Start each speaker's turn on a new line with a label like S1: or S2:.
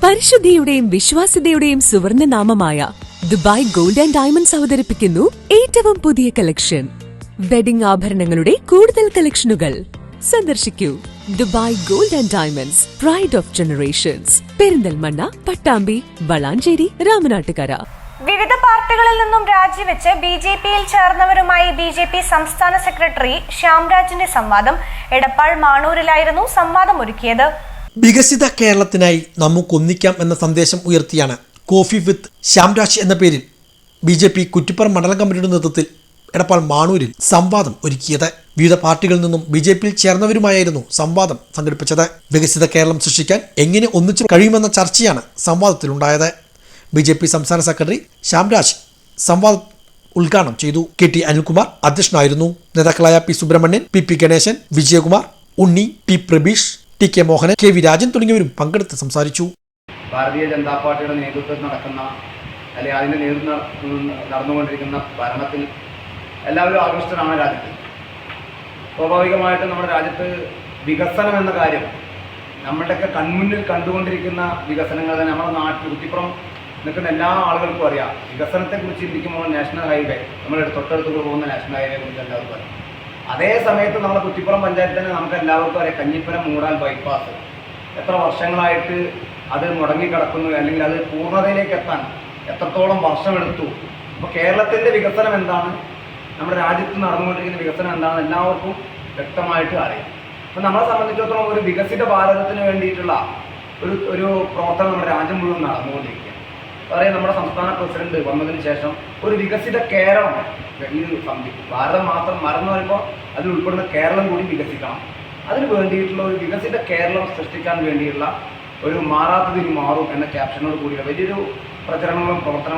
S1: പരിശുദ്ധിയുടെയും വിശ്വാസ്യതയുടെയും സുവർണ നാമമായ Dubai gold and diamonds അവതരിപ്പിക്കുന്നു ഏറ്റവും പുതിയ കളക്ഷൻ. വെഡിംഗ് ആഭരണങ്ങളുടെ കൂടുതൽ കളക്ഷനുകൾ സന്ദർശിക്കൂ. Dubai gold and diamonds, pride of generations, Perinthalmanna, Pattambi, Valanchery, Ramanattukara.
S2: വിവിധ പാർട്ടികളിൽ നിന്നും രാജിവെച്ച് ബിജെപിയിൽ ചേർന്നവരുമായി ബിജെപി സംസ്ഥാന സെക്രട്ടറി ശ്യാംരാജിന്റെ സംവാദം എടപ്പാൾ മാണൂരിലായിരുന്നു സംവാദം ഒരുക്കിയത്.
S3: വികസിത കേരളത്തിനായി നമുക്കൊന്നിക്കാം എന്ന സന്ദേശം ഉയർത്തിയാണ് കോഫി വിത്ത് ശ്യാംരാജ് എന്ന പേരിൽ ബിജെപി കുറ്റിപ്പുറം മണ്ഡലം കമ്മിറ്റിയുടെ നേതൃത്വത്തിൽ എടപ്പാൾ മാണൂരിൽ സംവാദം ഒരുക്കിയത്. വിവിധ പാർട്ടികളിൽ നിന്നും ബിജെപിയിൽ ചേർന്നവരുമായിരുന്നു സംവാദം സംഘടിപ്പിച്ചത്. വികസിത കേരളം സൃഷ്ടിക്കാൻ എങ്ങനെ ഒന്നിച്ചു കഴിയുമെന്ന ചർച്ചയാണ് സംവാദത്തിലുണ്ടായത്. ബിജെപി സംസ്ഥാന സെക്രട്ടറി ശ്യാംരാജ് സംവാദം ഉദ്ഘാടനം ചെയ്തു. കെ ടി അനിൽകുമാർ അധ്യക്ഷനായിരുന്നു. നേതാക്കളായ P Subrahmanyan, P Ganesan, Vijayakumar, Unni, P Prabeesh, T K Mohanan, K V Rajan തുടങ്ങിയവരും പങ്കെടുത്ത് സംസാരിച്ചു.
S4: ഭാരതീയ ജനതാ പാർട്ടിയുടെ നേതൃത്വത്തിൽ നടക്കുന്ന അല്ലെങ്കിൽ അതിൻ്റെ നേതൃത്വം നടന്നുകൊണ്ടിരിക്കുന്ന ഭരണത്തിൽ എല്ലാവരും ആകൃഷ്ടരാണ് രാജ്യത്ത്. സ്വാഭാവികമായിട്ടും നമ്മുടെ രാജ്യത്ത് വികസനം എന്ന കാര്യം നമ്മളുടെയൊക്കെ കൺമുന്നിൽ കണ്ടുകൊണ്ടിരിക്കുന്ന വികസനങ്ങൾ തന്നെ നമ്മുടെ നാട്ടിൽ കുറ്റിപ്പുറം നിൽക്കുന്ന എല്ലാ ആളുകൾക്കും അറിയാം. വികസനത്തെക്കുറിച്ച് ചിന്തിക്കുമ്പോൾ നാഷണൽ ഹൈവേ, നമ്മുടെ തൊട്ടടുത്ത് പോകുന്ന നാഷണൽ ഹൈവേ കുറിച്ച് എല്ലാവർക്കും അറിയാം. അതേ സമയത്ത് നമ്മുടെ കുറ്റിപ്പുറം പഞ്ചായത്തിൽ തന്നെ നമുക്ക് എല്ലാവർക്കും അറിയാം കഞ്ഞിപ്പുരം മൂടാൽ ബൈപ്പാസ് എത്ര വർഷങ്ങളായിട്ട് അത് മുടങ്ങിക്കിടക്കുന്നു, അല്ലെങ്കിൽ അത് പൂർണ്ണതയിലേക്ക് എത്താൻ എത്രത്തോളം വർഷമെടുത്തു. അപ്പോൾ കേരളത്തിൻ്റെ വികസനം എന്താണ്, നമ്മുടെ രാജ്യത്ത് നടന്നുകൊണ്ടിരിക്കുന്ന വികസനം എന്താണെന്ന് എല്ലാവർക്കും വ്യക്തമായിട്ട് അറിയാം. അപ്പോൾ നമ്മളെ സംബന്ധിച്ചിടത്തോളം ഒരു വികസിത ഭാരതത്തിന് വേണ്ടിയിട്ടുള്ള ഒരു പ്രവർത്തനം നമ്മുടെ രാജ്യം മുഴുവൻ നടന്നുകൊണ്ടിരിക്കുകയാണ്. പറയാം, നമ്മുടെ സംസ്ഥാന പ്രസിഡന്റ് വന്നതിന് ശേഷം ഒരു വികസിത കേരളം, ഈ ഭാരതം മാത്രം മറന്നു വരുമ്പോൾ അതിൽ ഉൾപ്പെടുന്ന കേരളം കൂടി വികസിക്കണം. അതിന് വേണ്ടിയിട്ടുള്ള ഒരു വികസിത കേരളം സൃഷ്ടിക്കാൻ വേണ്ടിയുള്ള ഒരു മാറാത്തതിന് മാറും എന്ന ക്യാപ്ഷനോട് കൂടിയുള്ള വലിയൊരു പ്രചരണങ്ങളും പ്രവർത്തനങ്ങളും